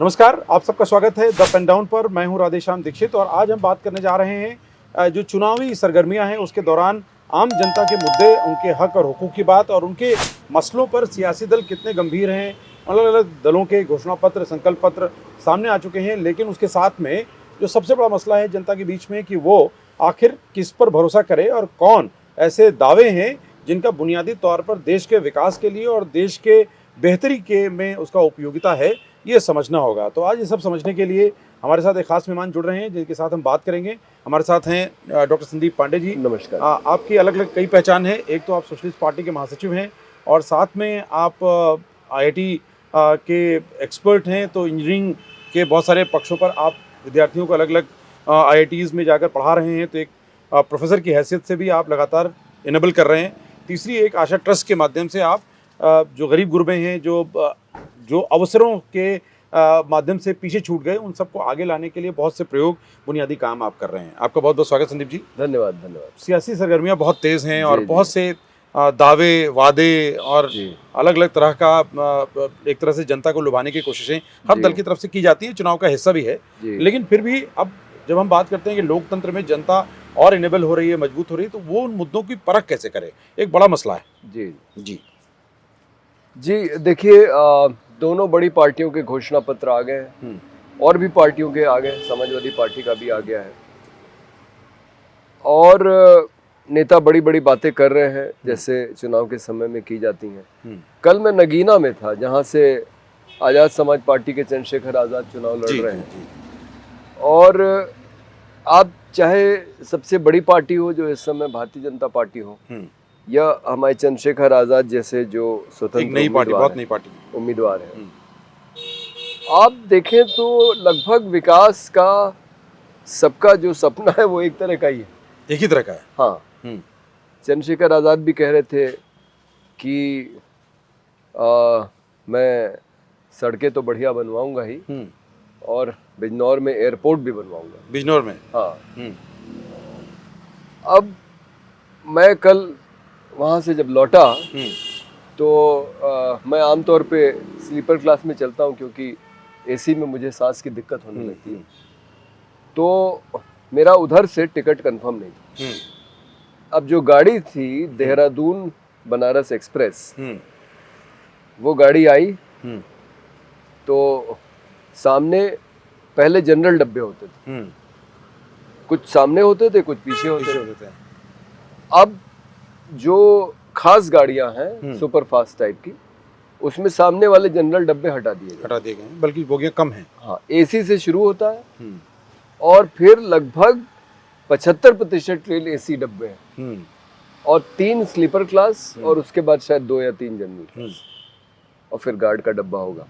नमस्कार, आप सबका स्वागत है द पेन डाउन पर। मैं हूं राधेश्याम दीक्षित और आज हम बात करने जा रहे हैं जो चुनावी सरगर्मियां हैं उसके दौरान आम जनता के मुद्दे, उनके हक और हुकूक की बात और उनके मसलों पर सियासी दल कितने गंभीर हैं। अलग अलग दलों के घोषणा पत्र, संकल्प पत्र सामने आ चुके हैं, लेकिन उसके साथ में जो सबसे बड़ा मसला है जनता के बीच में कि वो आखिर किस पर भरोसा करे और कौन ऐसे दावे हैं जिनका बुनियादी तौर पर देश के विकास के लिए और देश के बेहतरी के में उसका उपयोगिता है, ये समझना होगा। तो आज ये सब समझने के लिए हमारे साथ एक खास मेहमान जुड़ रहे हैं जिनके साथ हम बात करेंगे। हमारे साथ हैं डॉक्टर संदीप पांडे जी। नमस्कार। आपकी अलग अलग कई पहचान है। एक तो आप सोशलिस्ट पार्टी के महासचिव हैं और साथ में आप आईआईटी के एक्सपर्ट हैं, तो इंजीनियरिंग के बहुत सारे पक्षों पर आप विद्यार्थियों को अलग अलग आईआईटीज़ में जाकर पढ़ा रहे हैं, तो एक प्रोफेसर की हैसियत से भी आप लगातार इनेबल कर रहे हैं। तीसरी, एक आशा ट्रस्ट के माध्यम से आप जो गरीब गुरबे हैं, जो अवसरों के माध्यम से पीछे छूट गए, उन सबको आगे लाने के लिए बहुत से प्रयोग, बुनियादी काम आप कर रहे हैं। आपका बहुत बहुत स्वागत संदीप जी। धन्यवाद धन्यवाद। सियासी सरगर्मियाँ बहुत तेज़ हैं और बहुत से दावे, वादे और अलग अलग तरह का एक तरह से जनता को लुभाने की कोशिशें हर दल की तरफ से की जाती हैं, चुनाव का हिस्सा भी है। लेकिन फिर भी अब जब हम बात करते हैं कि लोकतंत्र में जनता और इनेबल हो रही है, मजबूत हो रही है, तो वो उन मुद्दों की परख कैसे करे, एक बड़ा मसला है। जी जी जी, देखिए, दोनों बड़ी पार्टियों के घोषणा पत्र आ गए हैं और भी पार्टियों के आ गए, समाजवादी पार्टी का भी आ गया है और नेता बड़ी बड़ी बातें कर रहे हैं जैसे चुनाव के समय में की जाती हैं। कल मैं नगीना में था जहां से आज़ाद समाज पार्टी के चंद्रशेखर आज़ाद चुनाव लड़ रहे हैं और आप चाहे सबसे बड़ी पार्टी हो जो इस समय भारतीय जनता पार्टी हो या हमारे चंद्रशेखर आज़ाद जैसे जो स्वतंत्र नई पार्टी, बहुत नई पार्टी उम्मीदवार हैं, आप देखें तो लगभग विकास का सबका जो सपना है वो एक तरह का ही है, एक ही तरह का है। हाँ, चंद्रशेखर आज़ाद भी कह रहे थे कि मैं सड़कें तो बढ़िया बनवाऊंगा ही और बिजनौर में एयरपोर्ट भी बनवाऊंगा। बिजनौर में? हाँ। अब मैं कल वहाँ से जब लौटा तो मैं आमतौर पे स्लीपर क्लास में चलता हूँ क्योंकि एसी में मुझे सांस की दिक्कत होने लगती है, तो मेरा उधर से टिकट कंफर्म नहीं था। अब जो गाड़ी थी देहरादून बनारस एक्सप्रेस, वो गाड़ी आई तो सामने पहले जनरल डब्बे होते थे, कुछ सामने होते थे, कुछ पीछे होते थे। अब जो खास गाड़ियां हैं सुपर फास्ट टाइप की, उसमें सामने वाले जनरल डब्बे हटा दिए गए, बल्कि बोगियां कम हैं। हाँ, एसी से शुरू होता है और फिर लगभग 75% ट्रेन एसी डब्बे हैं और 3 स्लीपर क्लास और उसके बाद शायद 2 या 3 जनरल क्लास और फिर गार्ड का डब्बा होगा।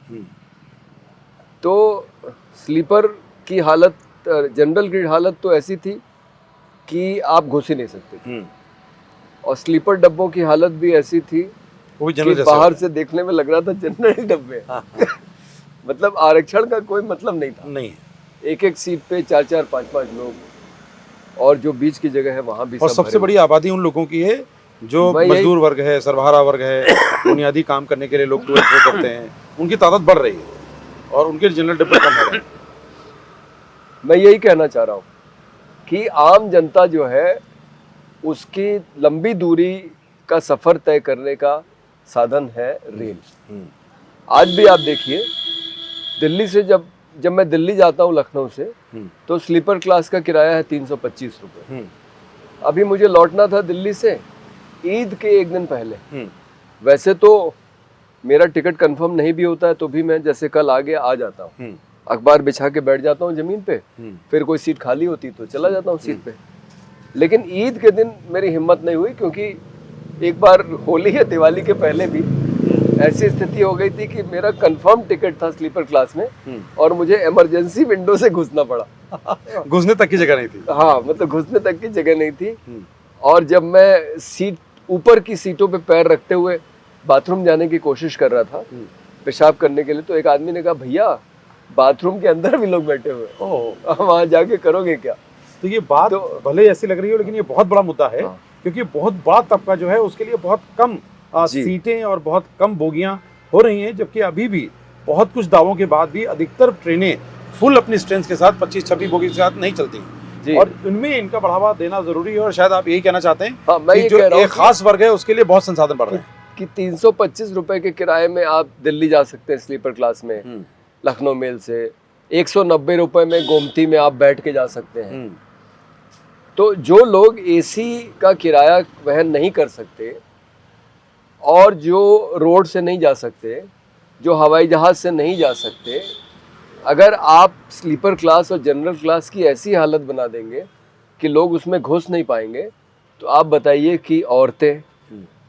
तो स्लीपर की हालत, जनरल की हालत तो ऐसी थी कि आप घुस ही नहीं सकते थे और स्लीपर डब्बों की हालत भी ऐसी थी कि बाहर से देखने में लग रहा था जनरल डब्बे। मतलब आरक्षण का कोई मतलब नहीं था। नहीं, एक एक सीट पे 4-4, 5-5 लोग और जो बीच की जगह है वहाँ भी और सबसे बड़ी आबादी उन लोगों की है जो मजदूर वर्ग है, सर्वहारा वर्ग है, बुनियादी काम करने के लिए लोग टूर करते हैं, उनकी तादाद बढ़ रही है और उनके जनरल डब्बे कम हो रहे हैं। मैं यही कहना चाह रहा हूँ कि आम जनता जो है उसकी लंबी दूरी का सफर तय करने का साधन है रेल। आज भी आप देखिए, दिल्ली से जब मैं दिल्ली जाता हूँ लखनऊ से, तो स्लीपर क्लास का किराया है 325 रुपये। अभी मुझे लौटना था दिल्ली से ईद के एक दिन पहले। वैसे तो मेरा टिकट कंफर्म नहीं भी होता है तो भी मैं जैसे कल आगे आ जाता हूँ, अखबार बिछा के बैठ जाता हूँ जमीन पे, फिर कोई सीट खाली होती तो चला जाता हूँ सीट पे। लेकिन ईद के दिन मेरी हिम्मत नहीं हुई क्योंकि एक बार होली या दिवाली के पहले भी ऐसी स्थिति हो गई थी कि मेरा कंफर्म टिकट था स्लीपर क्लास में और मुझे इमरजेंसी विंडो से घुसना पड़ा। घुसने तक की जगह नहीं थी। हाँ, मतलब घुसने तक की जगह नहीं थी। और जब मैं सीट ऊपर की सीटों पे पैर रखते हुए बाथरूम जाने की कोशिश कर रहा था पेशाब करने के लिए, तो एक आदमी ने कहा, भैया बाथरूम के अंदर भी लोग बैठे हुए, वहां जाके करोगे क्या? तो ये बात तो भले ऐसी लग रही हो लेकिन ये बहुत बड़ा मुद्दा है। क्योंकि बहुत बड़ा तबका जो है उसके लिए बहुत कम सीटें और बहुत कम बोगियां हो रही हैं, जबकि अभी भी बहुत कुछ दावों के बाद भी अधिकतर ट्रेनें फुल अपनी स्ट्रेंथ के साथ 25-26 बोगी के साथ नहीं चलती जी। और उनमें इनका बढ़ावा देना जरूरी है और शायद आप यही कहना चाहते हैं हाँ, मैं कि ये जो कह रहा हूँ एक खास वर्ग है उसके लिए बहुत संसाधन बढ़ रहे हैं कि 325 रुपए के किराए में आप दिल्ली जा सकते हैं स्लीपर क्लास में, लखनऊ मेल से 190 रुपए में गोमती में आप बैठ के जा सकते हैं। तो जो लोग एसी का किराया वहन नहीं कर सकते और जो रोड से नहीं जा सकते, जो हवाई जहाज से नहीं जा सकते, अगर आप स्लीपर क्लास और जनरल क्लास की ऐसी हालत बना देंगे कि लोग उसमें घुस नहीं पाएंगे, तो आप बताइए कि औरतें,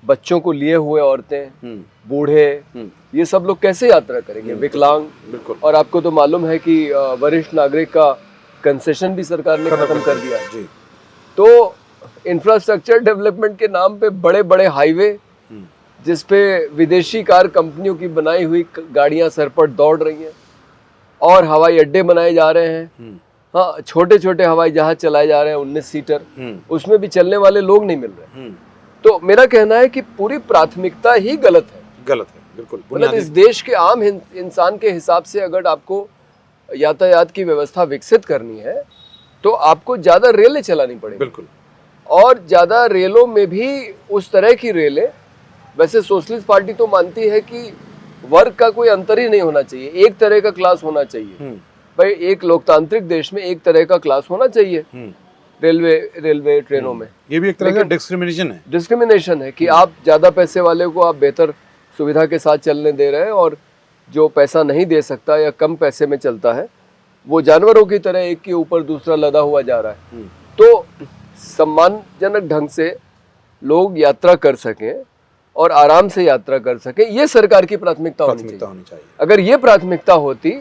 बच्चों को लिए हुए औरतें, बूढ़े, ये सब लोग कैसे यात्रा करेंगे, विकलांग। बिल्कुल। और आपको तो मालूम है कि वरिष्ठ नागरिक का कंसेशन भी सरकार ने खत्म कर दिया है। तो इंफ्रास्ट्रक्चर डेवलपमेंट के नाम पे बड़े बड़े हाईवे जिस पे विदेशी कार कंपनियों की बनाई हुई गाड़ियां सरपट दौड़ रही हैं और हवाई अड्डे बनाए जा रहे हैं। हाँ, छोटे छोटे हवाई जहाज चलाए जा रहे हैं 19 सीटर, उसमें भी चलने वाले लोग नहीं मिल रहे। तो मेरा कहना है कि पूरी प्राथमिकता ही गलत है। बिल्कुल। मतलब इस देश के आम इंसान के हिसाब से अगर आपको यातायात की व्यवस्था विकसित करनी है तो आपको ज्यादा रेलें चलानी पड़ेगी। बिल्कुल। और ज्यादा रेलों में भी उस तरह की रेलें, वैसे सोशलिस्ट पार्टी तो मानती है कि वर्ग का कोई अंतर ही नहीं होना चाहिए, एक तरह का क्लास होना चाहिए। भाई एक लोकतांत्रिक देश में एक तरह का क्लास होना चाहिए रेलवे ट्रेनों में। ये भी एक तरह का डिस्क्रिमिनेशन है कि आप ज्यादा पैसे वाले को आप बेहतर सुविधा के साथ चलने दे रहे हैं और जो पैसा नहीं दे सकता या कम पैसे में चलता है वो जानवरों की तरह एक के ऊपर दूसरा लदा हुआ जा रहा है। तो सम्मानजनक ढंग से लोग यात्रा कर सकें और आराम से यात्रा कर सकें, ये सरकार की प्राथमिकता होनी चाहिए। अगर ये प्राथमिकता होती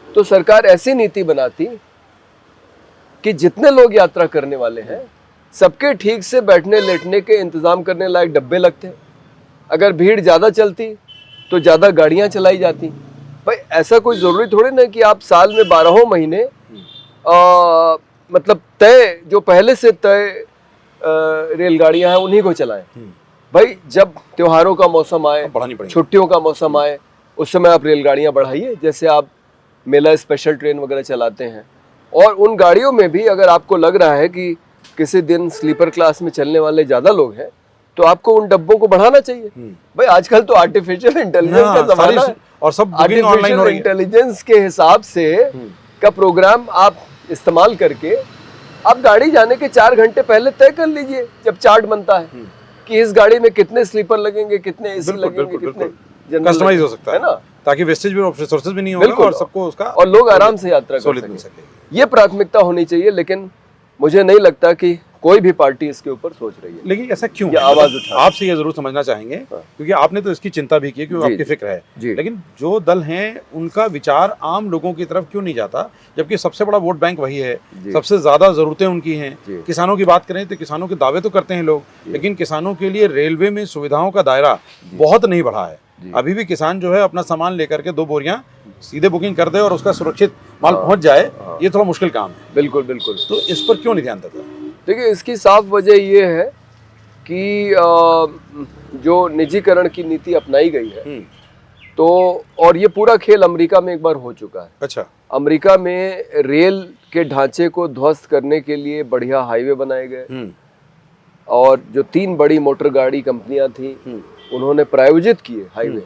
तो सरकार ऐसी नीति बनाती कि जितने लोग यात्रा करने वाले हैं सबके ठीक से बैठने लेटने के इंतजाम करने लायक डब्बे लगते। अगर भीड़ ज्यादा चलती तो ज्यादा गाड़ियां चलाई जाती। भाई ऐसा कोई जरूरी थोड़ी ना कि आप साल में 12 महीने मतलब तय, जो पहले से तय रेलगाड़ियां हैं उन्हीं को चलाएं। भाई जब त्योहारों का मौसम आए, छुट्टियों का मौसम आए, उस समय आप रेलगाड़ियां बढ़ाइए, जैसे आप मेला स्पेशल ट्रेन वगैरह चलाते हैं। और उन गाड़ियों में भी अगर आपको लग रहा है कि किसी दिन स्लीपर क्लास में चलने वाले ज्यादा लोग हैं तो आपको उन डब्बों को बढ़ाना चाहिए। भाई आजकल तो आर्टिफिशियल इंटेलिजेंस का जमाना है और सब आर्टिफिशियल इंटेलिजेंस के हिसाब से का प्रोग्राम आप इस्तेमाल करके आप गाड़ी जाने के 4 घंटे पहले तय कर लीजिए, जब चार्ट बनता है कि इस गाड़ी में कितने स्लीपर लगेंगे, कितने एसी लगेंगे, कितने कस्टमाइज हो सकता है ना, ताकि वेस्टेज भी रिसोर्सेज भी नहीं होगा और सबको उसका और लोग आराम से यात्रा कर सकें। ये प्राथमिकता होनी चाहिए, लेकिन मुझे नहीं लगता कि कोई भी पार्टी इसके ऊपर सोच रही है। लेकिन ऐसा क्यों? आवाज उठा, आपसे ये जरूर समझना चाहेंगे क्योंकि आपने तो इसकी चिंता भी की, क्योंकि आपकी फिक्र है, लेकिन जो दल हैं उनका विचार आम लोगों की तरफ क्यों नहीं जाता, जबकि सबसे बड़ा वोट बैंक वही है, सबसे ज्यादा जरूरतें उनकी हैं। किसानों की बात करें तो किसानों के दावे तो करते हैं लोग, लेकिन किसानों के लिए रेलवे में सुविधाओं का दायरा बहुत नहीं बढ़ा है। अभी भी किसान जो है अपना सामान लेकर के 2 बोरियां सीधे बुकिंग कर दे और उसका सुरक्षित माल पहुंच जाए, ये थोड़ा मुश्किल काम है। बिल्कुल। तो इस पर क्यों नहीं ध्यान देता? देखिए, इसकी साफ वजह ये है कि जो निजीकरण की नीति अपनाई गई है, तो और ये पूरा खेल अमेरिका में एक बार हो चुका है। अच्छा। अमेरिका में रेल के ढांचे को ध्वस्त करने के लिए बढ़िया हाईवे बनाए गए और जो 3 बड़ी मोटर गाड़ी कंपनियां थी उन्होंने प्रायोजित किए हाईवे,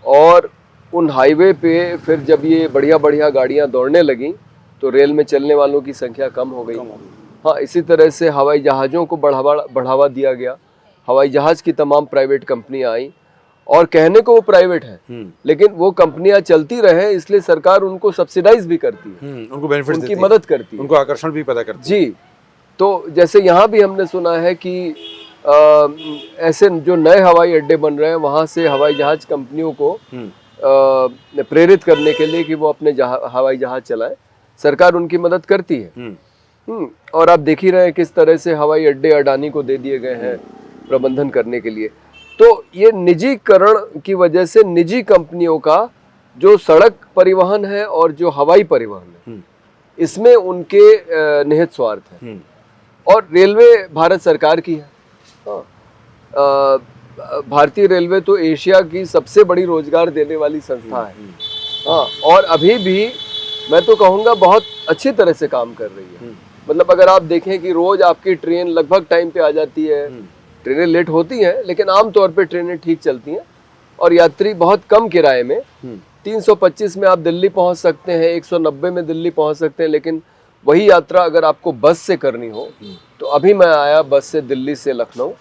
और उन हाईवे पे फिर जब ये बढ़िया गाड़ियां दौड़ने लगी तो रेल में चलने वालों की संख्या कम हो गई। हाँ, इसी तरह से हवाई जहाज़ों को बढ़ावा दिया गया। हवाई जहाज़ की तमाम प्राइवेट कंपनियां आई और कहने को वो प्राइवेट है, लेकिन वो कंपनियां चलती रहे इसलिए सरकार उनको सब्सिडाइज भी करती है, उनको बेनिफिट उनकी मदद करती है, उनको आकर्षण भी पैदा करती है। जी। तो जैसे यहाँ भी हमने सुना है कि ऐसे जो नए हवाई अड्डे बन रहे हैं वहाँ से हवाई जहाज कंपनियों को प्रेरित करने के लिए कि वो अपने हवाई जहाज चलाएं, सरकार उनकी मदद करती है। और आप देख ही रहे हैं किस तरह से हवाई अड्डे अडानी को दे दिए गए हैं प्रबंधन करने के लिए। तो ये निजीकरण की वजह से निजी कंपनियों का जो सड़क परिवहन है और जो हवाई परिवहन है, इसमें उनके निहित स्वार्थ है। और रेलवे भारत सरकार की है। भारतीय रेलवे तो एशिया की सबसे बड़ी रोजगार देने वाली संस्था है। हाँ, और अभी भी मैं तो कहूँगा बहुत अच्छी तरह से काम कर रही है। मतलब अगर आप देखें कि रोज आपकी ट्रेन लगभग टाइम पे आ जाती है, ट्रेनें लेट होती हैं लेकिन आमतौर पे ट्रेनें ठीक चलती हैं, और यात्री बहुत कम किराए में 325 में आप दिल्ली पहुंच सकते हैं, 190 में दिल्ली पहुंच सकते हैं। लेकिन वही यात्रा अगर आपको बस से करनी हो तो अभी मैं आया बस से दिल्ली से लखनऊ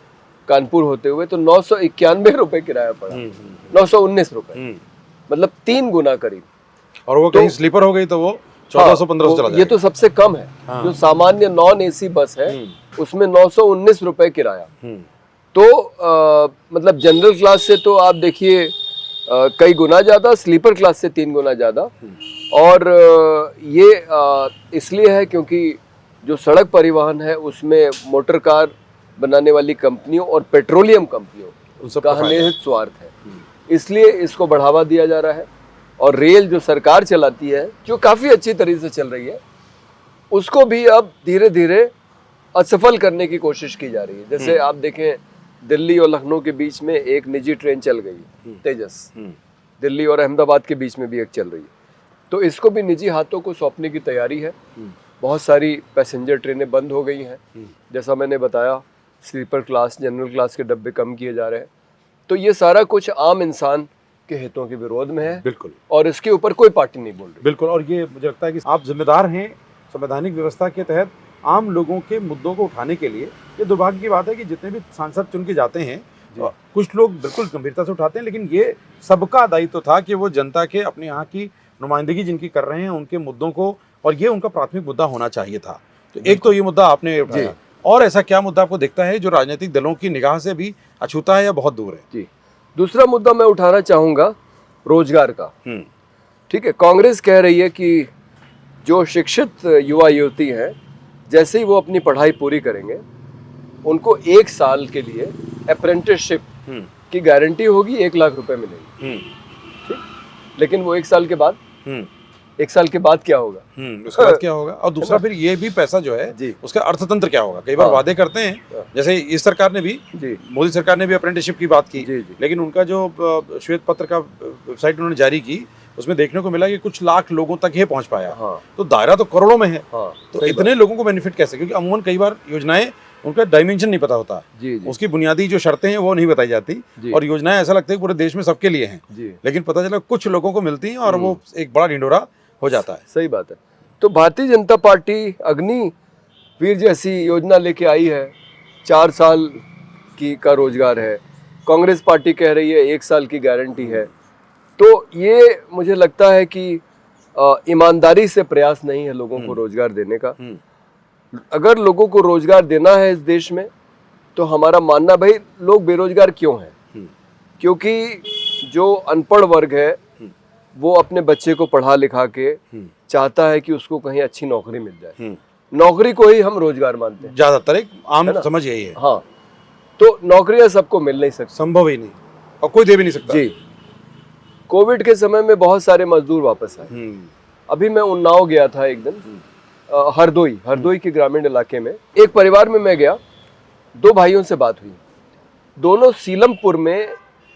कानपुर होते हुए, तो 991 रुपये किराया पड़ा, 919 रुपये, मतलब 3 गुना करीब। और वो कहीं स्लीपर हो गई तो वो 1400-1500 चला जाएगा। ये तो सबसे कम है। जो सामान्य नॉन एसी बस है उसमें 919 रुपये किराया। तो मतलब जनरल क्लास से तो आप देखिए कई गुना ज़्यादा, स्लीपर क्लास से 3 गुना ज़्यादा। और ये इसलिए है क्योंकि जो सड़क परिवहन है उसमें मोटर कार बनाने वाली कंपनियों और पेट्रोलियम कंपनियों का निहित स्वार्थ है, इसलिए इसको बढ़ावा दिया जा रहा है। और रेल जो सरकार चलाती है, जो काफ़ी अच्छी तरीके से चल रही है, उसको भी अब धीरे धीरे असफल करने की कोशिश की जा रही है। जैसे आप देखें दिल्ली और लखनऊ के बीच में एक निजी ट्रेन चल गई, तेजस, दिल्ली और अहमदाबाद के बीच में भी एक चल रही है, तो इसको भी निजी हाथों को सौंपने की तैयारी है। बहुत सारी पैसेंजर ट्रेनें बंद हो गई हैं, जैसा मैंने बताया, स्लीपर क्लास, जनरल क्लास के डब्बे कम किए जा रहे हैं। तो ये सारा कुछ आम इंसान के हितों के विरोध में है। बिल्कुल। और इसके ऊपर कोई पार्टी नहीं बोल रही। बिल्कुल। और ये मुझे लगता है कि आप जिम्मेदार हैं संवैधानिक व्यवस्था के तहत आम लोगों के मुद्दों को उठाने के लिए। ये दुर्भाग्य की बात है कि जितने भी सांसद चुन के जाते हैं, कुछ लोग बिल्कुल गंभीरता से उठाते हैं, लेकिन ये सबका दायित्व था कि वो जनता के अपने यहाँ की नुमाइंदगी जिनकी कर रहे हैं उनके मुद्दों को, और ये उनका प्राथमिक मुद्दा होना चाहिए था। तो एक तो ये मुद्दा आपने उठाया, और ऐसा क्या मुद्दा आपको दिखता है जो राजनीतिक दलों की निगाह से भी अछूता है या बहुत दूर है? जी, दूसरा मुद्दा मैं उठाना चाहूँगा रोजगार का। ठीक है, कांग्रेस कह रही है कि जो शिक्षित युवा युवती हैं, जैसे ही वो अपनी पढ़ाई पूरी करेंगे उनको 1 साल के लिए अप्रेंटिसशिप की गारंटी होगी, 1 लाख रुपए मिलेंगे। ठीक, लेकिन वो 1 साल के बाद 1 साल के बाद क्या होगा? उसके बाद क्या होगा? और दूसरा फिर ये भी पैसा जो है उसका अर्थतंत्र क्या होगा? कई बार वादे करते हैं, जैसे इस सरकार ने भी, मोदी सरकार ने भी अप्रेंटिसशिप की बात की, लेकिन उनका जो श्वेत पत्र का वेबसाइट उन्होंने जारी की, उसमें देखने को मिला कि कुछ लाख लोगों तक ही पहुंच पाया। तो दायरा तो करोड़ों में है। तो इतने लोगों को बेनिफिट कैसे? क्योंकि अमूमन कई बार योजनाएं, उनका डायमेंशन नहीं पता होता, उसकी बुनियादी जो शर्तें हैं वो नहीं बताई जाती, और योजनाएं ऐसा लगता है पूरे देश में सबके लिए हैं, लेकिन पता चला कुछ लोगों को मिलती हैं और वो एक बड़ा ढिंढोरा हो जाता है। सही बात है। तो भारतीय जनता पार्टी अग्निवीर जैसी योजना लेके आई है, 4 साल की का रोजगार है। कांग्रेस पार्टी कह रही है 1 साल की गारंटी है। तो ये मुझे लगता है कि ईमानदारी से प्रयास नहीं है लोगों को रोजगार देने का। अगर लोगों को रोजगार देना है इस देश में, तो हमारा मानना, भाई लोग बेरोजगार क्यों हैं? क्योंकि जो अनपढ़ वर्ग है वो अपने बच्चे को पढ़ा लिखा के चाहता है कि उसको कहीं अच्छी नौकरी मिल जाए। नौकरी को ही हम रोजगार मानते हैं, ज्यादातर एक आम समझ यही है। हाँ, तो नौकरियां सबको मिल नहीं सकती, संभव ही नहीं, और कोई दे भी नहीं सकता। जी, कोविड के समय में बहुत सारे मजदूर वापस आए। अभी मैं उन्नाव गया था एक दिन, हरदोई के ग्रामीण इलाके में। एक परिवार में मैं गया, 2 भाइयों से बात हुई। दोनों सीलमपुर में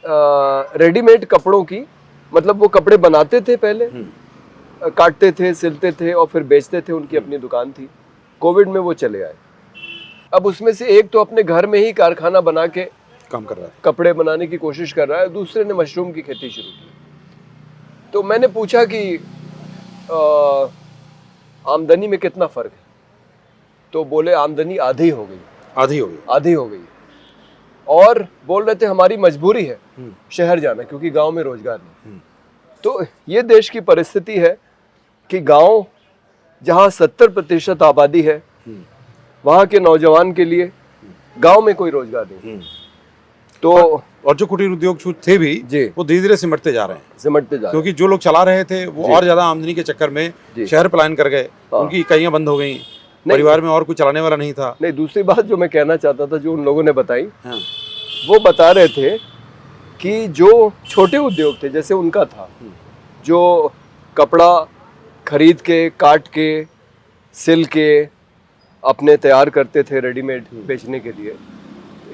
रेडीमेड कपड़ों की, मतलब वो कपड़े बनाते थे पहले, काटते थे, सिलते थे और फिर बेचते थे, उनकी अपनी दुकान थी। कोविड में वो चले आए। अब उसमें से एक तो अपने घर में ही कारखाना बना के काम कर रहा है, कपड़े बनाने की कोशिश कर रहा है, दूसरे ने मशरूम की खेती शुरू की। तो मैंने पूछा कि आमदनी में कितना फर्क है? तो बोले आमदनी आधी हो गई। और बोल रहे थे हमारी मजबूरी है शहर जाना, क्योंकि गांव में रोजगार नहीं। तो ये देश की परिस्थिति है कि गांव जहां 70% आबादी है, वहां के नौजवान के लिए गांव में कोई रोजगार नहीं। तो और जो कुटीर उद्योग थे भी वो धीरे धीरे सिमटते जा रहे हैं, क्योंकि जो लोग चला रहे थे वो और ज्यादा आमदनी के चक्कर में शहर पलायन कर गए, उनकी इकाइयां बंद हो गई, परिवार में और कुछ चलाने वाला नहीं था। नहीं, दूसरी बात जो मैं कहना चाहता था, जो उन लोगों ने बताई, वो बता रहे थे कि जो छोटे उद्योग थे, जैसे उनका था, जो कपड़ा खरीद के, काट के, सिल के अपने तैयार करते थे रेडीमेड बेचने के लिए,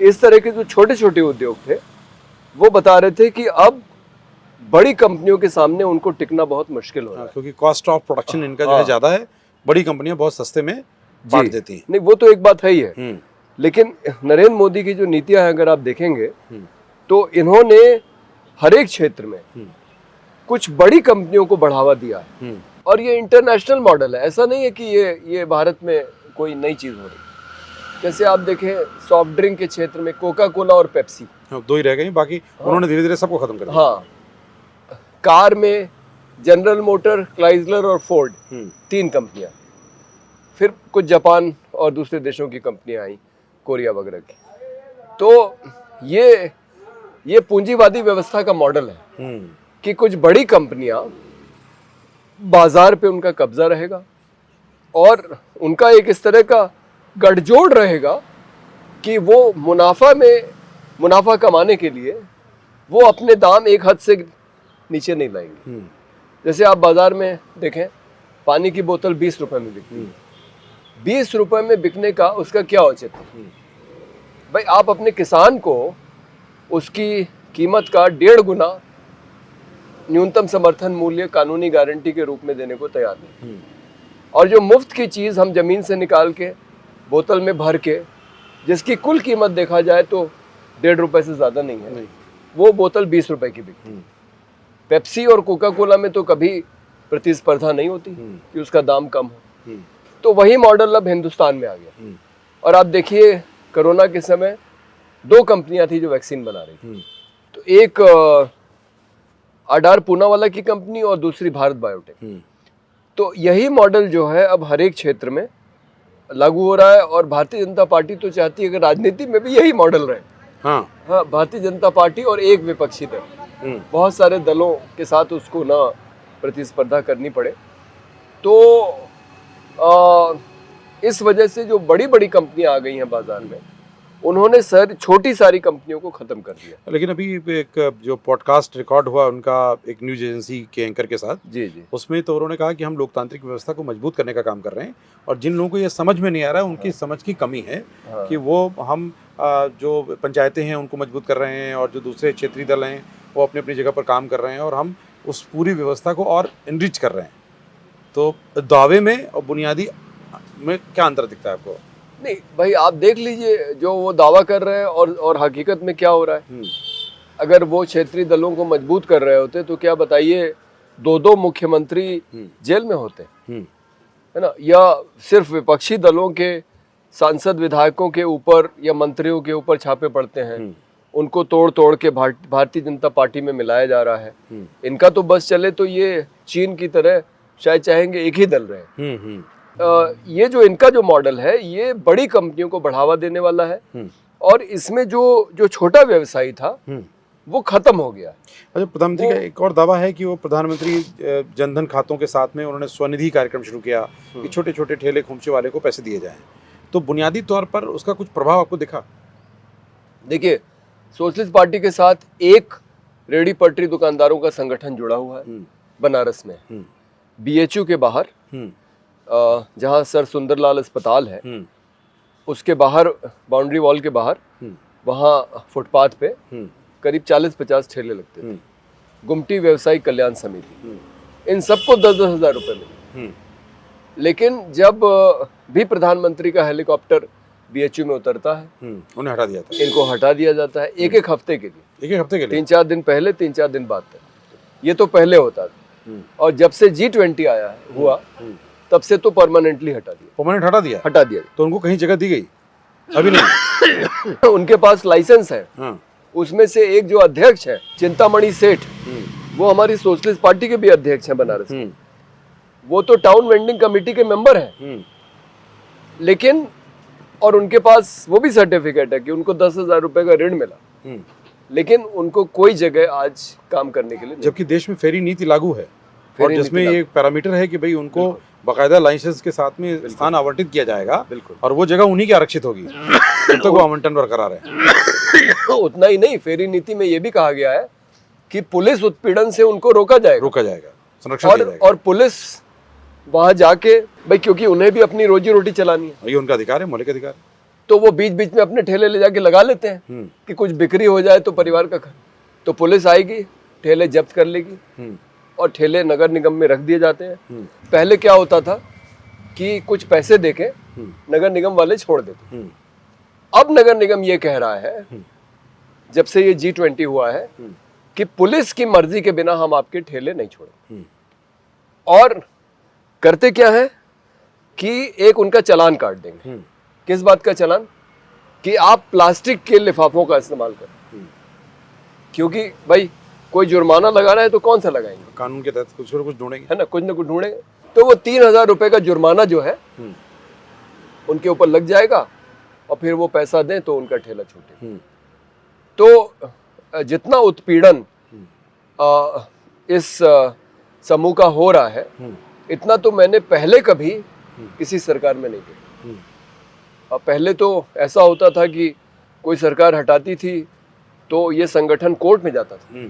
इस तरह के जो छोटे छोटे उद्योग थे, वो बता रहे थे कि अब बड़ी कंपनियों के सामने उनको टिकना बहुत मुश्किल हो रहा है। क्योंकि कॉस्ट ऑफ प्रोडक्शन इनका जो है हाँ। ज़्यादा है, बड़ी कंपनियां बहुत सस्ते में बांट देती हैं। नहीं, वो तो एक बात है ही है, लेकिन नरेंद्र मोदी की जो नीतियां हैं अगर आप देखेंगे तो इन्होंने हर एक क्षेत्र में कुछ बड़ी कंपनियों को बढ़ावा दिया है और ये इंटरनेशनल मॉडल है। ऐसा नहीं है कि ये भारत में कोई नई चीज हो रही। जैसे आप देखें सॉफ्ट ड्रिंक के क्षेत्र में कोका कोला और पेप्सी, दो ही रह गई, बाकी उन्होंने धीरे धीरे सबको खत्म कर दिया। हाँ, कार में जनरल मोटर, क्लाइजलर और फोर्ड, 3 कंपनियां। फिर कुछ जापान और दूसरे देशों की कंपनियां आई, कोरिया वगैरह की। तो ये पूंजीवादी व्यवस्था का मॉडल है कि कुछ बड़ी कंपनियां, बाजार पे उनका कब्जा रहेगा और उनका एक इस तरह का गठजोड़ रहेगा कि वो मुनाफा कमाने के लिए वो अपने दाम एक हद से नीचे नहीं लाएंगे। जैसे आप बाजार में देखें, पानी की बोतल 20 रुपए में बिकती है। 20 रुपए में बिकने का उसका क्या औचित्य है? भाई आप अपने किसान को उसकी कीमत का 1.5 गुना न्यूनतम समर्थन मूल्य कानूनी गारंटी के रूप में देने को तैयार नहीं। और जो मुफ्त की चीज हम जमीन से निकाल के बोतल में भर के, जिसकी कुल कीमत देखा जाए तो 1.5 रुपए से ज्यादा नहीं है, वो बोतल 20 रुपए की बिकती। पेप्सी और कोका कोला में तो कभी प्रतिस्पर्धा नहीं होती कि उसका दाम कम हो। तो वही मॉडल अब हिंदुस्तान में आ गया। और आप देखिए कोरोना के समय 2 कंपनियां थी जो वैक्सीन बना रही थी। तो एक आडार पूनावाला की कंपनी और दूसरी भारत बायोटेक। तो यही मॉडल जो है अब हर एक क्षेत्र में लागू हो रहा है। और भारतीय जनता पार्टी तो चाहती है कि राजनीति में भी यही मॉडल रहे। हाँ, भारतीय जनता पार्टी और एक विपक्षी दल, बहुत सारे दलों के साथ उसको ना प्रतिस्पर्धा करनी पड़े। तो इस वजह से जो बड़ी बड़ी कंपनियां आ गई हैं बाजार में, उन्होंने छोटी सारी कंपनियों को खत्म कर दिया। लेकिन अभी एक जो पॉडकास्ट रिकॉर्ड हुआ उनका एक न्यूज एजेंसी के एंकर के साथ, जी, उसमें तो उन्होंने कहा कि हम लोकतांत्रिक व्यवस्था को मजबूत करने का काम कर रहे हैं और जिन लोगों को ये समझ में नहीं आ रहा है उनकी समझ की कमी है कि वो हम जो पंचायतें हैं उनको मजबूत कर रहे हैं और जो दूसरे क्षेत्रीय दल हैं वो अपनी अपनी जगह पर काम कर रहे हैं और हम उस पूरी व्यवस्था को और इनरिच कर रहे हैं। तो दावे में और बुनियादी में क्या अंतर दिखता है आपको? नहीं भाई, आप देख लीजिए जो वो दावा कर रहे हैं और हकीकत में क्या हो रहा है। अगर वो क्षेत्रीय दलों को मजबूत कर रहे होते तो क्या बताइए 2 मुख्यमंत्री जेल में होते, है ना? या सिर्फ विपक्षी दलों के सांसद विधायकों के ऊपर या मंत्रियों के ऊपर छापे पड़ते हैं, उनको तोड़ के भारतीय जनता पार्टी में मिलाया जा रहा है। इनका तो बस चले तो ये चीन की तरह शायद चाहेंगे एक ही दल रहे। ये जो इनका जो मॉडल है ये बड़ी कंपनियों को बढ़ावा देने वाला है और इसमें जो छोटा व्यवसायी था वो खत्म हो गया। अच्छा, प्रधानमंत्री का एक और दावा है कि वो प्रधानमंत्री जनधन खातों के साथ में उन्होंने स्वनिधि कार्यक्रम शुरू किया कि छोटे छोटे ठेले खोमचे वाले को पैसे दिए जाएं। तो बुनियादी तौर पर उसका कुछ प्रभाव आपको दिखा? देखिए, सोशलिस्ट पार्टी के साथ एक रेहड़ी पटरी दुकानदारों का संगठन जुड़ा हुआ है बनारस में, BHU के बाहर, जहाँ सर सुंदरलाल अस्पताल है उसके बाहर, बाउंड्री वॉल के बाहर, वहाँ फुटपाथ पे करीब 40-50 ठेले लगते थे। गुमटी व्यवसायिक कल्याण समिति, इन सबको 10-10 हज़ार रुपए मिले। लेकिन जब भी प्रधानमंत्री का हेलीकॉप्टर BHU में उतरता है, उन्हें हटा दिया था। इनको हटा दिया जाता है एक हफ्ते के लिए। 3-4 दिन पहले, 3-4 दिन बाद तक। ये तो पहले होता था और जब से G20 आया हुआ तब से तो परमानेंटली हटा दिया। तो उनको कहीं जगह दी गई? अभी नहीं। उनके पास लाइसेंस है। उसमें से एक जो अध्यक्ष है चिंतामणि सेठ, वो हमारी सोशलिस्ट पार्टी के भी अध्यक्ष हैं बनारस में। वो तो टाउन वेंडिंग कमेटी के मेंबर हैं। लेकिन और उनके पास वो भी सर्टिफिकेट है कि उनको 10,000 रुपए का ऋण मिला, लेकिन उनको कोई जगह आज काम करने के लिए नहीं। जबकि देश में फेरी नीति लागू है और जिसमें एक पैरामीटर है कि भाई उनको बाकायदा लाइसेंस के साथ में स्थान आवंटित किया जाएगा और वो जगह उन्हीं की आरक्षित होगी जब तक वो आवंटन बरकरार है। उतना ही नहीं, फेरी नीति में ये भी कहा गया है कि पुलिस उत्पीड़न से उनको रोका जाएगा, संरक्षण दिया जाएगा। और पुलिस वहां जाके, भाई क्योंकि उन्हें भी अपनी रोजी रोटी चलानी है, ये उनका अधिकार है, मौलिक अधिकार है। तो वो बीच बीच में अपने ठेले ले जाके लगा लेते हैं कि कुछ बिक्री हो जाए तो परिवार का खर्च। तो पुलिस आएगी, ठेले जब्त कर लेगी और ठेले नगर निगम में रख दिए जाते हैं। पहले क्या होता था कि कुछ पैसे देके नगर निगम वाले छोड़ देते। अब नगर निगम ये कह रहा है, जब से ये G20 हुआ है, कि पुलिस की मर्जी के बिना हम आपके ठेले नहीं छोड़ेंगे। और करते क्या है कि एक उनका चालान काट देंगे। किस बात का चालान? कि आप प्लास्टिक के लिफाफों का इस्तेमाल करें। क्योंकि भाई कोई जुर्माना लगाना है तो कौन सा लगाएंगे? कानून के तहत कुछ ना कुछ ढूंढेंगे, है ना, कुछ ना कुछ ढूंढेंगे। तो वो 3,000 रुपए का जुर्माना जो है उनके ऊपर लग जाएगा और फिर वो पैसा दें तो उनका ठेला छूटे। तो जितना उत्पीड़न इस समूह का हो रहा है, इतना तो मैंने पहले कभी किसी सरकार में नहीं देखा। पहले तो ऐसा होता था कि कोई सरकार हटाती थी तो ये संगठन कोर्ट में जाता था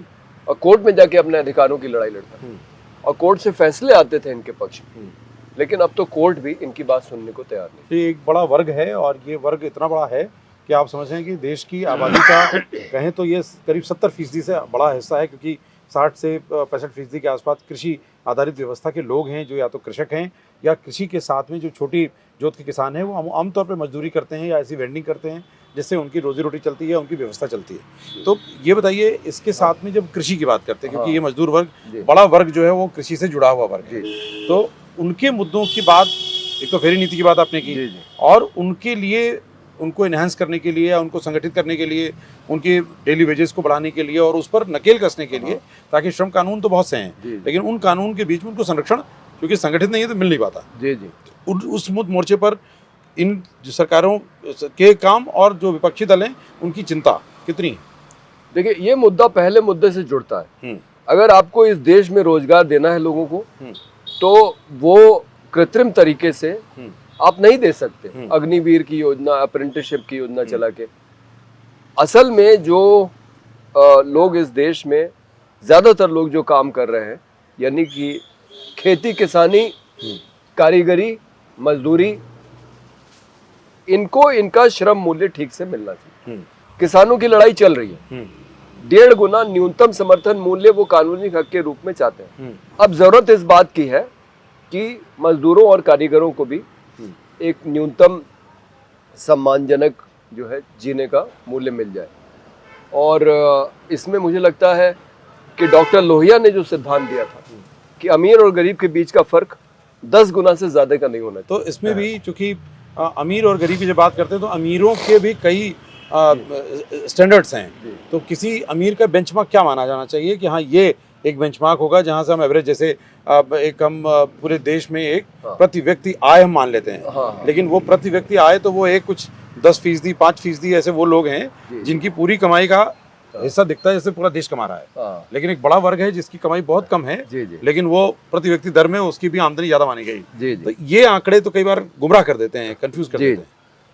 और कोर्ट में जाके अपने अधिकारों की लड़ाई लड़ता था और कोर्ट से फैसले आते थे इनके पक्ष में। लेकिन अब तो कोर्ट भी इनकी बात सुनने को तैयार नहीं। ये एक बड़ा वर्ग है और ये वर्ग इतना बड़ा है कि आप समझ रहे हैं कि देश की आबादी का कहें तो ये करीब 70% से बड़ा हिस्सा है, क्योंकि 60 से 65% के आसपास कृषि आधारित व्यवस्था के लोग हैं, जो या तो कृषक हैं या कृषि के साथ में जो छोटी जोत के किसान हैं, वो आमतौर पर मजदूरी करते हैं या ऐसी वेंडिंग करते हैं जिससे उनकी रोजी रोटी चलती है, उनकी व्यवस्था चलती है। तो ये बताइए, इसके साथ में जब कृषि की बात करते हैं, क्योंकि ये मजदूर वर्ग, बड़ा वर्ग जो है वो कृषि से जुड़ा हुआ वर्ग है, तो उनके मुद्दों की बात, एक तो फेरी नीति की बात आपने की, और उनके लिए, उनको इन्हांस करने के लिए या उनको संगठित करने के लिए, उनके डेली वेजेस को बढ़ाने के लिए और उस पर नकेल कसने के लिए, ताकि श्रम कानून तो बहुत से हैं लेकिन उन कानून के बीच में उनको संरक्षण, क्योंकि संगठित नहीं है तो मिल नहीं पाता। उस मोर्चे पर इन सरकारों के काम और जो विपक्षी दल हैं उनकी चिंता कितनी है? देखिए, ये मुद्दा पहले मुद्दे से जुड़ता है। अगर आपको इस देश में रोजगार देना है लोगों को, तो वो कृत्रिम तरीके से आप नहीं दे सकते। अग्निवीर की योजना, अप्रेंटिसशिप की योजना चला के, असल में जो लोग इस देश में, ज्यादातर लोग जो काम कर रहे हैं, यानी कि खेती किसानी, कारीगरी, मजदूरी, इनको इनका श्रम मूल्य ठीक से मिलना चाहिए। किसानों की लड़ाई चल रही है, 1.5 गुना न्यूनतम समर्थन मूल्य वो कानूनी हक के रूप में चाहते हैं। अब जरूरत इस बात की है कि मजदूरों और कारीगरों को भी एक न्यूनतम सम्मानजनक जो है जीने का मूल्य मिल जाए। और इसमें मुझे लगता है कि डॉक्टर लोहिया ने जो सिद्धांत दिया था कि अमीर और गरीब के बीच का फर्क 10 गुना से ज्यादा का नहीं होना चाहिए। तो इसमें भी चूंकि अमीर और गरीब की जब बात करते हैं तो अमीरों के भी कई स्टैंडर्ड्स हैं, तो किसी अमीर का बेंचमार्क क्या माना जाना चाहिए कि हाँ ये एक बेंचमार्क होगा जहां से हम एवरेज, जैसे एक हम पूरे देश में एक प्रति व्यक्ति आय हम मान लेते हैं, लेकिन वो प्रति व्यक्ति आय तो वो एक कुछ 10%, 5% ऐसे वो लोग हैं जिनकी पूरी कमाई का हिस्सा दिखता है जैसे पूरा देश कमा रहा है, लेकिन एक बड़ा वर्ग है जिसकी कमाई बहुत कम है, लेकिन वो प्रति व्यक्ति दर में उसकी भी आमदनी ज्यादा मानी गई। तो ये आंकड़े तो कई बार गुमराह कर देते हैं, कंफ्यूज कर देते हैं।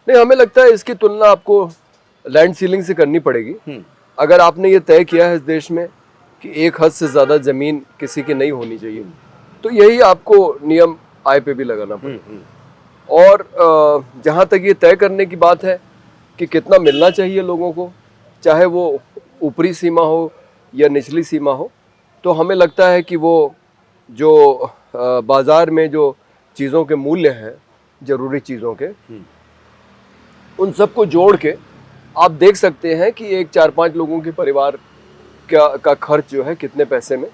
नहीं, हमें लगता है इसकी तुलना आपको लैंड सीलिंग से करनी पड़ेगी। अगर आपने ये तय किया है इस देश में कि एक हद से ज्यादा जमीन किसी की नहीं होनी चाहिए, तो यही आपको नियम आय पे भी लगाना पड़ेगा। और जहाँ तक ये तय करने की बात है कि कितना मिलना चाहिए लोगों को, चाहे वो ऊपरी सीमा हो या निचली सीमा हो, तो हमें लगता है कि वो जो बाजार में जो चीज़ों के मूल्य हैं, जरूरी चीज़ों के, उन सबको जोड़ के आप देख सकते हैं कि एक 4-5 लोगों के परिवार का खर्च जो है कितने पैसे में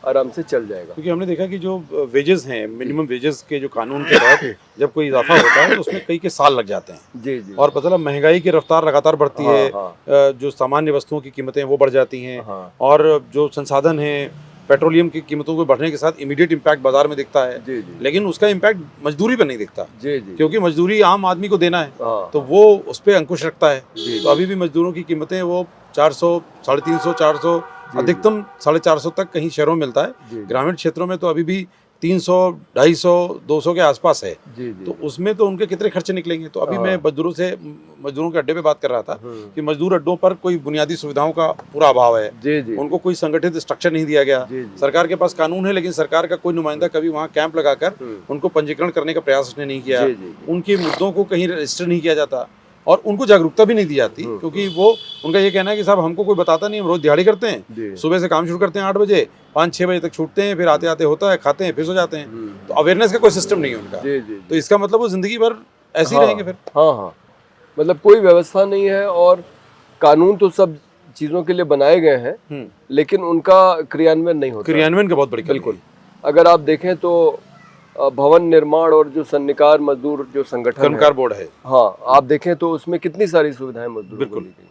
आराम से चल जाएगा। क्योंकि हमने देखा कि जो वेजेस हैं, मिनिमम वेजेस के जो कानून के तहत जब कोई इजाफा होता है तो उसमें कई के साल लग जाते हैं। और पता चला महंगाई की रफ्तार लगातार बढ़ती है, जो सामान्य वस्तुओं की कीमतें वो बढ़ जाती हैं, और जो संसाधन हैं, पेट्रोलियम की कीमतों को बढ़ने के साथ इमीडिएट इम्पैक्ट बाजार में दिखता है, लेकिन उसका इम्पैक्ट मजदूरी पर नहीं दिखता, क्योंकि मजदूरी आम आदमी को देना है, तो वो उस पर अंकुश रखता है। तो अभी भी मजदूरों की कीमतें वो 400, 350, 400, अधिकतम 450 तक कहीं शहरों में मिलता है। ग्रामीण क्षेत्रों में तो अभी भी 300, 250, 200 के आसपास है। तो उसमें तो उनके कितने खर्चे निकलेंगे। तो अभी मैं मजदूरों के अड्डे पे बात कर रहा था कि मजदूर अड्डों पर कोई बुनियादी सुविधाओं का पूरा अभाव है, उनको कोई संगठित स्ट्रक्चर नहीं दिया गया। सरकार के पास कानून है, लेकिन सरकार का कोई नुमाइंदा कभी वहाँ कैंप लगाकर उनको पंजीकरण करने का प्रयास उसने नहीं किया। उनके मुद्दों को कहीं रजिस्टर नहीं किया जाता। और उनको जागरूकता भी नहीं दी जाती, हम्म। क्योंकि वो उनका ये कहना है कि साहब हमको कोई बताता नहीं, हम रोज दिहाड़ी करते हैं, जी। सुबह से काम शुरू करते हैं 8 बजे, 5-6 बजे तक छूटते हैं, फिर आते आते होता है, खाते हैं, फिर सो जाते हैं। हम्म। तो अवेयरनेस का कोई सिस्टम नहीं है उनका। जी जी तो इसका मतलब वो जिंदगी भर ऐसे ही हाँ, रहेंगे फिर। हाँ हाँ, मतलब कोई व्यवस्था नहीं है, और कानून तो सब चीजों के लिए बनाए गए हैं, लेकिन उनका क्रियान्वयन नहीं होता। क्रियान्वयन का बहुत बड़ी कमी बिल्कुल। अगर आप देखें तो भवन निर्माण और जो सन्निकार मजदूर जो संगठन है, कर्मकार बोर्ड है। हाँ, आप देखें तो उसमें कितनी सारी सुविधाएं मजदूरों को बिल्कुल। दी गई,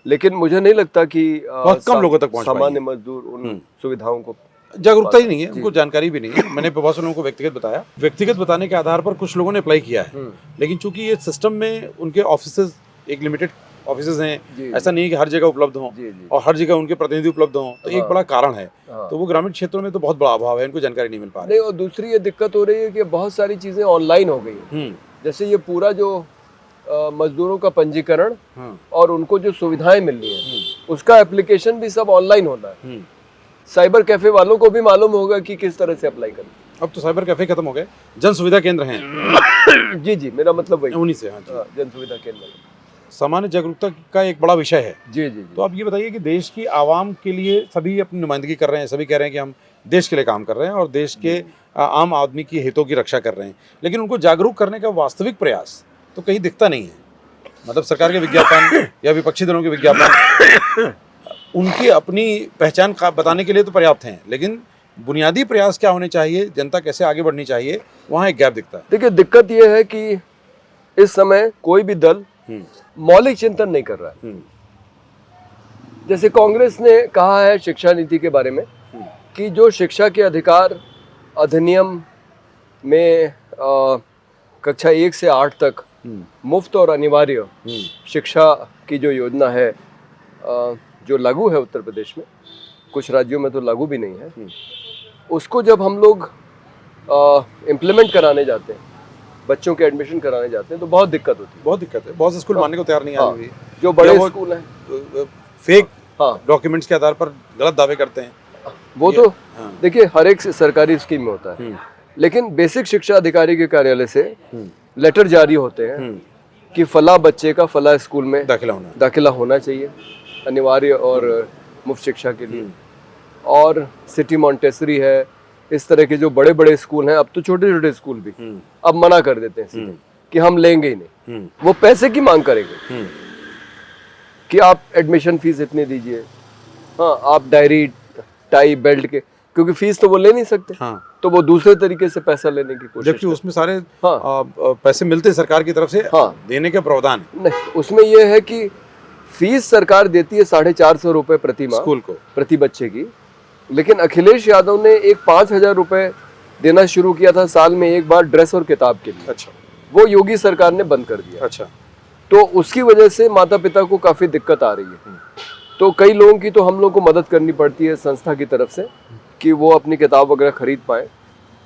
लेकिन मुझे नहीं लगता कि बहुत कम लोगों तक पहुंच पाई सामान्य है। मजदूर उन सुविधाओं को जागरूकता ही नहीं है, जी। उनको जानकारी भी नहीं है। मैंने बहुत से लोगों को व्यक्तिगत बताया, व्यक्तिगत बताने के आधार पर कुछ लोगों ने अप्लाई किया है, लेकिन चूंकि ये सिस्टम में उनके ऑफिसेज एक लिमिटेड ऑफिसेज जी, हैं, ऐसा नहीं है कि हर जगह उपलब्ध हों जी जी। और हर जगह उनके प्रतिनिधि उपलब्ध हों, तो एक हाँ। बड़ा कारण है। हाँ। तो वो ग्रामीण क्षेत्रों में तो बहुत बड़ा अभाव है, इनको जानकारी नहीं मिल पा रही। नहीं, और दूसरी ये दिक्कत हो रही है कि बहुत सारी चीजें ऑनलाइन हो गई हैं। जैसे ये पूरा जो मजदूरों का पंजीकरण और उनको जो सुविधाएं मिल रही हैं, उसका एप्लीकेशन भी सब ऑनलाइन होता है। साइबर कैफे वालों को भी मालूम होगा कि किस तरह से अप्लाई करना। अब तो साइबर कैफे खत्म हो गए, जन सुविधा केंद्र हैं। जी जी, मेरा मतलब वही, उन्हीं से। हाँ जी। जन सुविधा केंद्र। सामान्य जागरूकता का एक बड़ा विषय है। जी जी जी। तो आप ये बताइए कि देश की आवाम के लिए सभी अपनी नुमाइंदगी कर रहे हैं, सभी कह रहे हैं कि हम देश के लिए काम कर रहे हैं और देश के आम आदमी की हितों की रक्षा कर रहे हैं, लेकिन उनको जागरूक करने का वास्तविक प्रयास तो कहीं दिखता नहीं है। मतलब सरकार के विज्ञापन या विपक्षी दलों के विज्ञापन उनकी अपनी पहचान बताने के लिए तो पर्याप्त हैं, लेकिन बुनियादी प्रयास क्या होने चाहिए, जनता कैसे आगे बढ़नी चाहिए, वहाँ एक गैप दिखता है। देखिए, दिक्कत यह है कि इस समय कोई भी दल मौलिक चिंतन नहीं कर रहा है। जैसे कांग्रेस ने कहा है शिक्षा नीति के बारे में कि जो शिक्षा के अधिकार अधिनियम में कक्षा 1 से 8 तक मुफ्त और अनिवार्य शिक्षा की जो योजना है, जो लागू है उत्तर प्रदेश में, कुछ राज्यों में तो लागू भी नहीं है, उसको जब हम लोग इम्प्लीमेंट कराने जाते हैं, बच्चों के एडमिशन कराने जाते हैं, तो बहुत दिक्कत होती है। बहुत दिक्कत है, बहुत से स्कूल मानने को तैयार नहीं आ रही। जो बड़े स्कूल हैं फेक डॉक्यूमेंट्स के आधार पर गलत दावे करते हैं। वो तो देखिए हर एक सरकारी स्कीम में होता है, लेकिन बेसिक शिक्षा अधिकारी के कार्यालय से लेटर जारी होते हैं कि फला बच्चे का फला स्कूल में दाखिला होना चाहिए अनिवार्य और मुफ्त शिक्षा के लिए। और सिटी मॉन्टेसरी है, इस तरह के जो बड़े बड़े स्कूल हैं, अब तो छोटे छोटे स्कूल भी अब मना कर देते हैं सीधे कि हम लेंगे ही नहीं। वो पैसे की मांग करेंगे कि आप एडमिशन फीस इतनी दीजिए, हाँ आप डायरी टाई बेल्ट के, क्योंकि फीस तो वो ले नहीं सकते, तो वो दूसरे तरीके से पैसा लेने की कोशिश, जबकि उसमें सारे पैसे मिलते सरकार की तरफ से देने के प्रावधान है। नहीं, उसमें यह है कि फीस सरकार देती है 450 रुपए प्रति माह स्कूल को, प्रति बच्चे की, लेकिन अखिलेश यादव ने एक 5000 रुपए देना शुरू किया था साल में एक बार ड्रेस और किताब के लिए। अच्छा। वो योगी सरकार ने बंद कर दिया। अच्छा। तो उसकी वजह से माता पिता को काफी दिक्कत आ रही है। तो कई लोगों की तो हम लोग को मदद करनी पड़ती है संस्था की तरफ से कि वो अपनी किताब वगैरह खरीद पाए,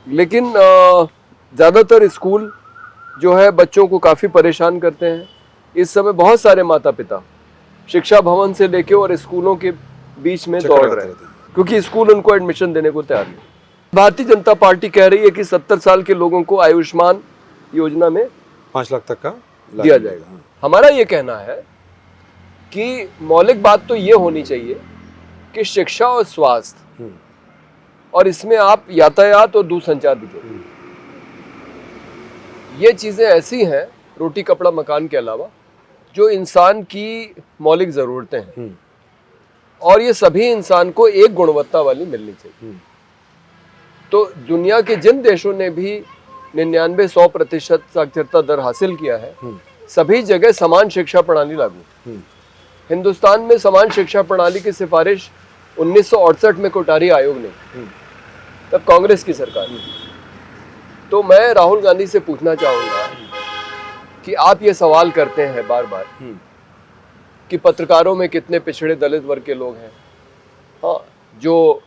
लेकिन ज़्यादातर स्कूल जो है बच्चों को काफ़ी परेशान करते हैं। इस समय बहुत सारे माता पिता शिक्षा भवन से लेके और स्कूलों के बीच में दौड़ रहे हैं, क्योंकि स्कूल उनको एडमिशन देने को तैयार नहीं। भारतीय जनता पार्टी कह रही है कि 70 साल के लोगों को आयुष्मान योजना में 5 लाख तक का दिया जाएगा। हमारा ये कहना है कि मौलिक बात तो ये होनी चाहिए कि शिक्षा और स्वास्थ्य, और इसमें आप यातायात और दूरसंचार भी जोड़ें। ये चीज़ें ऐसी हैं, रोटी कपड़ा मकान के अलावा, जो इंसान की मौलिक ज़रूरतें हैं, और ये सभी इंसान को एक गुणवत्ता वाली मिलनी चाहिए। तो दुनिया के जिन देशों ने भी 99-100% साक्षरता दर हासिल किया है, सभी जगह समान शिक्षा प्रणाली लागू। हिंदुस्तान में समान शिक्षा प्रणाली की सिफारिश 1968 में कोठारी आयोग ने, तब कांग्रेस की सरकार। तो मैं राहुल गांधी से पूछना चाहूंगा कि आप ये सवाल करते हैं बार बार कि पत्रकारों में कितने पिछड़े दलित वर्ग के लोग हैं, हाँ, जो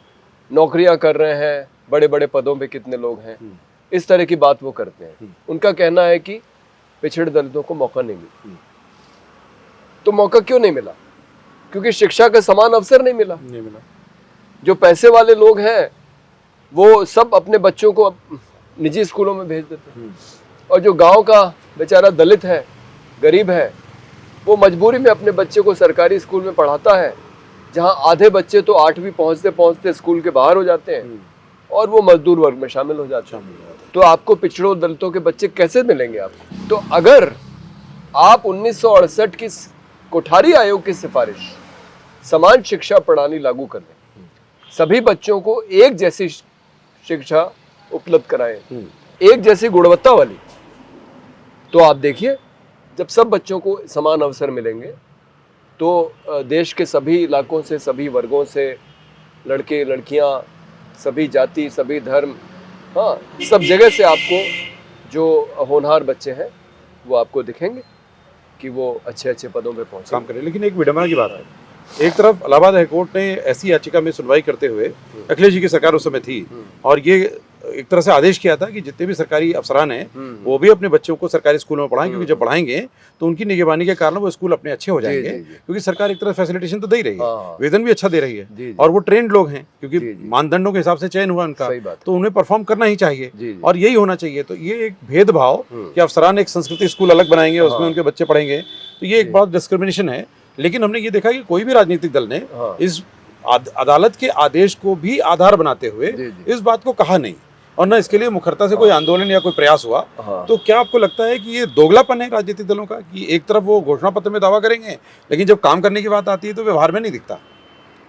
नौकरियां कर रहे हैं, बड़े बड़े पदों पे कितने लोग हैं, इस तरह की बात वो करते हैं। उनका कहना है कि पिछड़े दलितों को मौका नहीं मिला। तो मौका क्यों नहीं मिला? क्योंकि शिक्षा का समान अवसर नहीं मिला। जो पैसे वाले लोग हैं वो सब अपने बच्चों को निजी स्कूलों में भेज देते हैं, और जो गांव का बेचारा दलित है, गरीब है, वो मजबूरी में अपने बच्चे को सरकारी स्कूल में पढ़ाता है, जहाँ आधे बच्चे तो 8वीं पहुँचते पहुँचते स्कूल के बाहर हो जाते हैं और वो मजदूर वर्ग में शामिल हो जाते हैं। तो आपको पिछड़ों दलितों के बच्चे कैसे मिलेंगे आपको? तो अगर आप 1968 की कोठारी आयोग की सिफारिश समान शिक्षा प्रणाली लागू कर दें, सभी बच्चों को एक जैसी शिक्षा उपलब्ध कराएं, एक जैसी गुणवत्ता वाली, तो आप देखिए जब सब बच्चों को समान अवसर मिलेंगे तो देश के सभी इलाकों से, सभी वर्गों से, लड़के लड़कियां, सभी जाति, सभी धर्म, हाँ, सब जगह से आपको जो होनहार बच्चे हैं वो आपको दिखेंगे कि वो अच्छे अच्छे पदों पे पहुंचे, काम करें। लेकिन एक विडंबना की बात है, एक तरफ इलाहाबाद हाईकोर्ट ने ऐसी याचिका में सुनवाई करते हुए, अखिलेश जी की सरकार उस समय थी, और ये एक तरह से आदेश किया था कि जितने भी सरकारी अफसरान हैं वो भी अपने बच्चों को सरकारी स्कूलों में पढ़ाएं, क्योंकि जब पढ़ाएंगे तो उनकी निगरानी के कारण वो स्कूल अपने अच्छे हो जाएंगे, क्योंकि सरकार एक तरह फैसिलिटेशन तो दे ही रही है, वेतन भी अच्छा दे रही है, और वो ट्रेंड लोग हैं, क्योंकि मानदंडों के हिसाब से चयन हुआ उनका, तो उन्हें परफॉर्म करना ही चाहिए और यही होना चाहिए। तो ये एक भेदभाव कि अफसरान एक संस्कृति स्कूल अलग बनाएंगे, उसमें उनके बच्चे पढ़ेंगे, तो ये एक बहुत डिस्क्रिमिनेशन है। लेकिन हमने ये देखा कि कोई भी राजनीतिक दल ने इस अदालत के आदेश को भी आधार बनाते हुए इस बात को कहा नहीं, और न इसके लिए मुखरता से कोई आंदोलन या कोई प्रयास हुआ। तो क्या आपको लगता है कि ये दोगलापन है राजनीतिक दलों का, कि एक तरफ वो घोषणा पत्र में दावा करेंगे लेकिन जब काम करने की बात आती है तो व्यवहार में नहीं दिखता?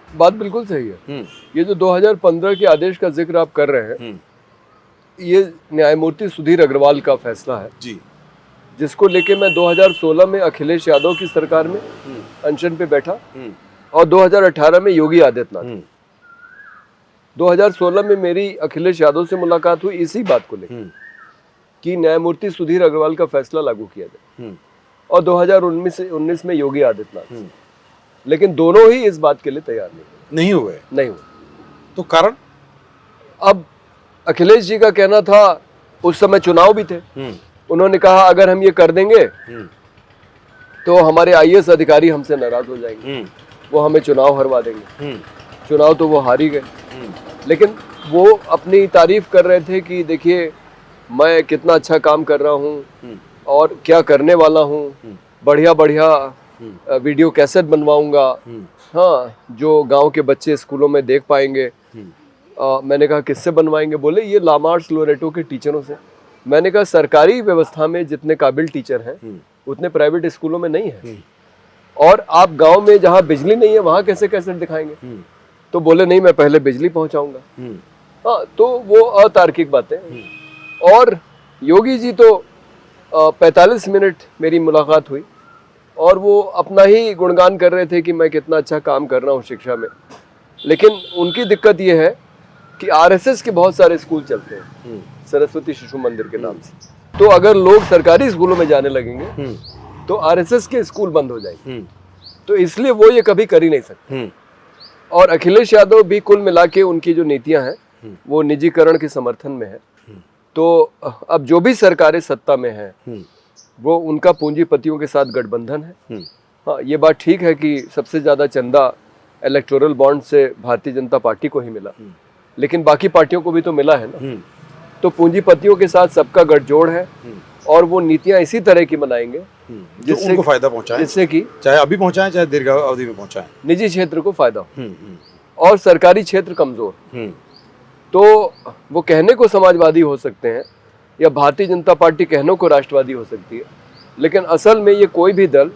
बात बिल्कुल सही है। ये जो 2015 के आदेश का जिक्र आप कर रहे हैं, ये न्यायमूर्ति सुधीर अग्रवाल का फैसला है जी, जिसको लेके मैं 2016 में अखिलेश यादव की सरकार में अनशन पे बैठा और 2018 में योगी आदित्यनाथ। 2016 में मेरी अखिलेश यादव से मुलाकात हुई इसी बात को लेकर कि न्यायमूर्ति सुधीर अग्रवाल का फैसला लागू किया जाए, और 2019 में योगी आदित्यनाथ, लेकिन दोनों ही इस बात के लिए तैयार नहीं हुए। तो कारण? अब अखिलेश जी का कहना था, उस समय चुनाव भी थे, उन्होंने कहा अगर हम ये कर देंगे तो हमारे आईएएस अधिकारी हमसे नाराज हो जाएंगे, वो हमें चुनाव हरवा देंगे। चुनाव तो वो हार ही गए, लेकिन वो अपनी तारीफ कर रहे थे कि देखिए मैं कितना अच्छा काम कर रहा हूँ और क्या करने वाला हूँ, बढ़िया बढ़िया वीडियो कैसेट बनवाऊंगा, हाँ, जो गांव के बच्चे स्कूलों में देख पाएंगे। मैंने कहा किससे बनवाएंगे? बोले ये लामार्स लोरेटो के टीचरों से। मैंने कहा सरकारी व्यवस्था में जितने काबिल टीचर हैं उतने प्राइवेट स्कूलों में नहीं है, और आप गांव में जहाँ बिजली नहीं है वहाँ कैसे कैसेट दिखाएंगे? तो बोले नहीं, मैं पहले बिजली पहुंचाऊंगा। हाँ, तो वो अतार्किक बातें। और योगी जी तो 45 मिनट मेरी मुलाकात हुई और वो अपना ही गुणगान कर रहे थे कि मैं कितना अच्छा काम कर रहा हूँ शिक्षा में, लेकिन उनकी दिक्कत ये है कि आरएसएस के बहुत सारे स्कूल चलते हैं सरस्वती शिशु मंदिर के नाम से, तो अगर लोग सरकारी स्कूलों में जाने लगेंगे तो आरएसएस के स्कूल बंद हो जाएंगे, तो इसलिए वो ये कभी कर ही नहीं सकते। और अखिलेश यादव भी कुल मिला के उनकी जो नीतियां हैं वो निजीकरण के समर्थन में है। तो अब जो भी सरकारें सत्ता में हैं वो उनका पूंजीपतियों के साथ गठबंधन है। हाँ, ये बात ठीक है कि सबसे ज़्यादा चंदा इलेक्टोरल बॉन्ड से भारतीय जनता पार्टी को ही मिला, लेकिन बाकी पार्टियों को भी तो मिला है ना। तो पूंजीपतियों के साथ सबका गठजोड़ है और वो नीतियां इसी तरह की बनाएंगे जिससे उनको फायदा पहुंचाए, जिससे कि चाहे अभी पहुंचाएं चाहे दीर्घ अवधि में पहुंचाएं, निजी क्षेत्र को फायदा हो और सरकारी क्षेत्र कमजोर। तो वो कहने को समाजवादी हो सकते हैं या भारतीय जनता पार्टी कहने को राष्ट्रवादी हो सकती है, लेकिन असल में ये कोई भी दल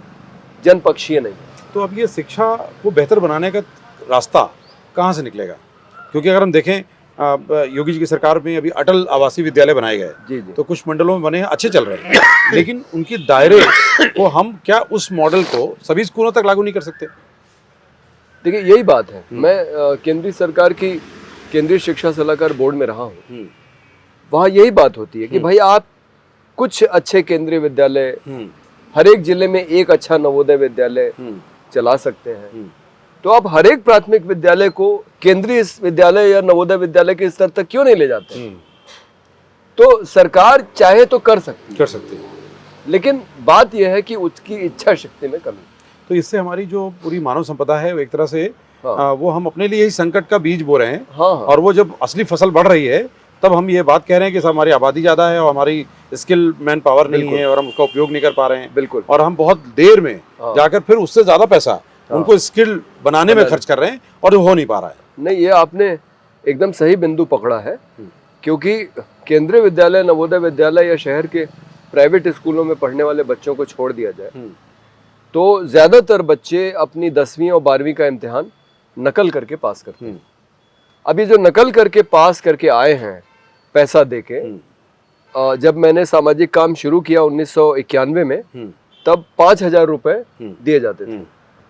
जनपक्षीय नहीं। तो अब ये शिक्षा को बेहतर बनाने का रास्ता कहाँ से निकलेगा? क्योंकि अगर हम देखें योगी जी की सरकार में अभी अटल आवासीय विद्यालय बनाए गए, तो कुछ मंडलों में बने, अच्छे चल रहे हैं, लेकिन उनके दायरे को हम क्या उस मॉडल को सभी स्कूलों तक लागू नहीं कर सकते? देखिए यही बात है। मैं केंद्रीय सरकार की केंद्रीय शिक्षा सलाहकार बोर्ड में रहा हूँ, वहाँ यही बात होती है कि भाई आप कुछ अच्छे केंद्रीय विद्यालय, हर एक जिले में एक अच्छा नवोदय विद्यालय चला सकते हैं, तो आप हर एक प्राथमिक विद्यालय को केंद्रीय विद्यालय या नवोदय विद्यालय के स्तर तक क्यों नहीं ले जाते? तो सरकार चाहे तो कर सकती है, लेकिन बात यह है कि उसकी इच्छा शक्ति में कमी। तो इससे हमारी जो पूरी मानव संपदा है वो एक तरह से वो हम अपने लिए ही संकट का बीज बो रहे हैं। और वो जब असली फसल बढ़ रही है तब हम ये बात कह रहे हैं कि हमारी आबादी ज़्यादा है और हमारी स्किल मैन पावर नहीं बिल्कुल। है और हम उसका उपयोग नहीं कर पा रहे हैं, बिल्कुल। और हम बहुत देर में हाँ। जाकर फिर उससे ज्यादा पैसा उनको स्किल बनाने में खर्च कर रहे हैं और वो हो नहीं पा रहा है। नहीं, ये आपने एकदम सही बिंदु पकड़ा है, क्योंकि केंद्रीय विद्यालय, नवोदय विद्यालय या शहर के प्राइवेट स्कूलों में पढ़ने वाले बच्चों को छोड़ दिया जाए तो ज्यादातर बच्चे अपनी 10वीं और 12वीं का इम्तिहान नकल करके पास करते हैं। अभी जो नकल करके पास करके आए हैं पैसा देके, जब मैंने सामाजिक काम शुरू किया 1991 में, तब 5,000 रुपए दिए जाते थे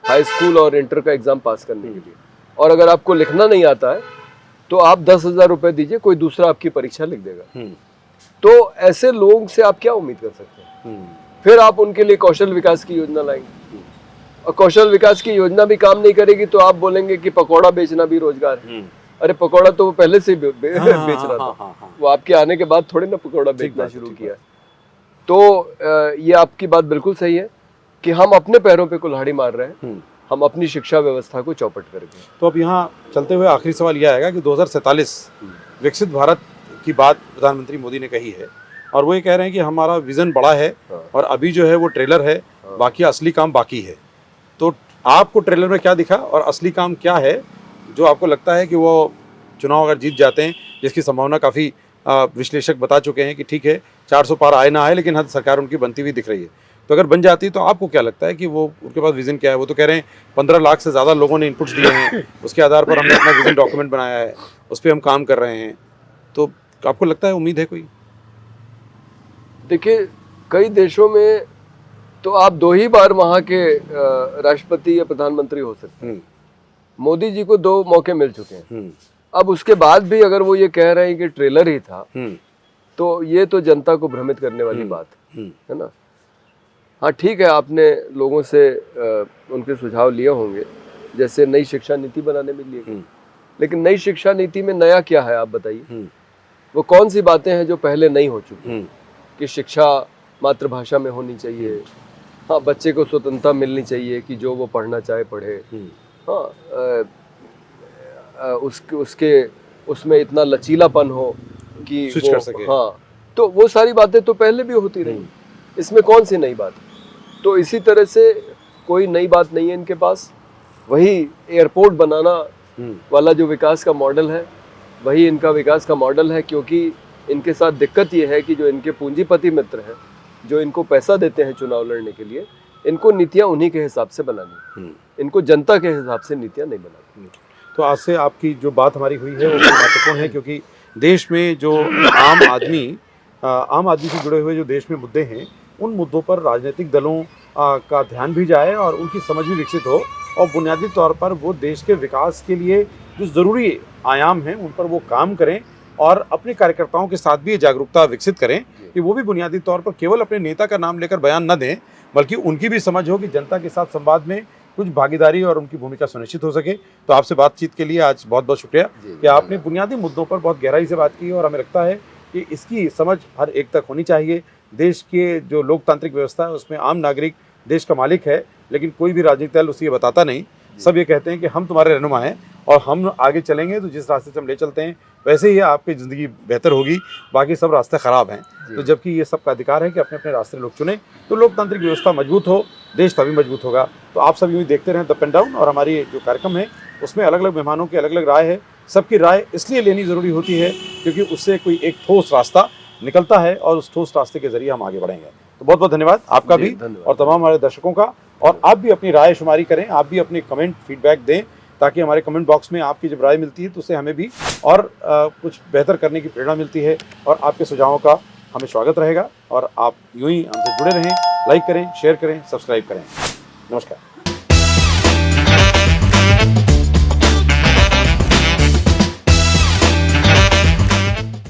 हाई स्कूल और इंटर का एग्जाम पास करने के लिए। और अगर आपको लिखना नहीं आता है तो आप 10,000 रुपए दीजिए, कोई दूसरा आपकी परीक्षा लिख देगा। तो ऐसे लोगों से आप क्या उम्मीद कर सकते हैं? फिर आप उनके लिए कौशल विकास की योजना लाएंगे, और कौशल विकास की योजना भी काम नहीं करेगी तो आप बोलेंगे कि पकौड़ा बेचना भी रोजगार है। अरे पकौड़ा तो वो पहले से बेच रहा था, वो आपके आने के बाद थोड़ी ना पकौड़ा बेचना शुरू किया। तो ये आपकी बात बिल्कुल सही है कि हम अपने पैरों पे कुल्हाड़ी मार रहे हैं, हम अपनी शिक्षा व्यवस्था को चौपट करके। तो अब यहाँ चलते हुए आखिरी सवाल यह आएगा कि 2047 विकसित भारत की बात प्रधानमंत्री मोदी ने कही है, और वो ये कह रहे हैं कि हमारा विजन बड़ा है और अभी जो है वो ट्रेलर है, बाकी असली काम बाकी है। तो आपको ट्रेलर में क्या दिखा और असली काम क्या है जो आपको लगता है कि वो चुनाव अगर जीत जाते हैं, जिसकी संभावना काफ़ी विश्लेषक बता चुके हैं कि ठीक है 400 पार आए ना आए, लेकिन हद सरकार उनकी बनती हुई दिख रही है। तो अगर बन जाती है तो आपको क्या लगता है कि वो उनके पास विजन क्या है? वो तो कह रहे हैं 15 लाख से ज़्यादा लोगों ने इनपुट्स दिए हैं, उसके आधार पर हमने अपना विजन डॉक्यूमेंट बनाया है, उस पर हम काम कर रहे हैं। तो आपको लगता है उम्मीद है कोई? देखिए, कई देशों में तो आप 2 ही बार वहाँ के राष्ट्रपति या प्रधानमंत्री हो सकते हैं। मोदी जी को 2 मौके मिल चुके हैं। अब उसके बाद भी अगर वो ये कह रहे हैं कि ट्रेलर ही था, तो ये तो जनता को भ्रमित करने वाली बात है ना। हाँ ठीक है, आपने लोगों से उनके सुझाव लिए होंगे, जैसे नई शिक्षा नीति बनाने में लिए, लेकिन नई शिक्षा नीति में नया क्या है आप बताइए? वो कौन सी बातें हैं जो पहले नहीं हो चुकी? कि शिक्षा मातृभाषा में होनी चाहिए, हाँ बच्चे को स्वतंत्रता मिलनी चाहिए कि जो वो पढ़ना चाहे पढ़े, हाँ उसमें इतना लचीलापन हो कि स्विच कर सके। हाँ, तो वो सारी बातें तो पहले भी होती रही, इसमें कौन सी नई बात है? तो इसी तरह से कोई नई बात नहीं है इनके पास। वही एयरपोर्ट बनाना वाला जो विकास का मॉडल है, वही इनका विकास का मॉडल है, क्योंकि इनके साथ दिक्कत ये है कि जो इनके पूंजीपति मित्र हैं, जो इनको पैसा देते हैं चुनाव लड़ने के लिए, इनको नीतियाँ उन्हीं के हिसाब से बनानी, इनको जनता के हिसाब से नीतियाँ नहीं बनानी। तो आज से आपकी जो बात हमारी हुई है वो बहुत महत्वपूर्ण है, क्योंकि देश में जो आम आदमी से जुड़े हुए जो देश में मुद्दे हैं, उन मुद्दों पर राजनीतिक दलों का ध्यान भी जाए और उनकी समझ भी विकसित हो, और बुनियादी तौर पर वो देश के विकास के लिए जो ज़रूरी आयाम हैं उन पर वो काम करें, और अपने कार्यकर्ताओं के साथ भी ये जागरूकता विकसित करें कि वो भी बुनियादी तौर पर केवल अपने नेता का नाम लेकर बयान न दें, बल्कि उनकी भी समझ हो कि जनता के साथ संवाद में कुछ भागीदारी और उनकी भूमिका सुनिश्चित हो सके। तो आपसे बातचीत के लिए आज बहुत बहुत शुक्रिया कि आपने बुनियादी मुद्दों पर बहुत गहराई से बात की, और हमें लगता है कि इसकी समझ हर एक तक होनी चाहिए। देश के जो लोकतांत्रिक व्यवस्था है उसमें आम नागरिक देश का मालिक है, लेकिन कोई भी राजनीतिक दल उसे ये बताता नहीं। सब ये कहते हैं कि हम तुम्हारे रहनुमा हैं और हम आगे चलेंगे, तो जिस रास्ते से हम ले चलते हैं वैसे ही आपकी ज़िंदगी बेहतर होगी, बाकी सब रास्ते ख़राब हैं। तो जबकि ये सबका अधिकार है कि अपने अपने रास्ते लोग चुनें, तो लोकतांत्रिक व्यवस्था मजबूत हो, देश तभी मजबूत होगा। तो आप सब यूँ देखते रहें अप एंड डाउन, और हमारी जो कार्यक्रम है उसमें अलग अलग मेहमानों की अलग अलग राय है। सबकी राय इसलिए लेनी ज़रूरी होती है क्योंकि उससे कोई एक ठोस रास्ता निकलता है, और उस ठोस रास्ते के जरिए हम आगे बढ़ेंगे। तो बहुत बहुत धन्यवाद आपका भी और तमाम हमारे दर्शकों का। और आप भी अपनी राय शुमारी करें, आप भी अपने कमेंट फीडबैक दें, ताकि हमारे कमेंट बॉक्स में आपकी जब राय मिलती है तो उससे हमें भी और कुछ बेहतर करने की प्रेरणा मिलती है, और आपके सुझावों का हमें स्वागत रहेगा। और आप यूं ही हमसे जुड़े रहें, लाइक करें, शेयर करें, सब्सक्राइब करें। नमस्कार।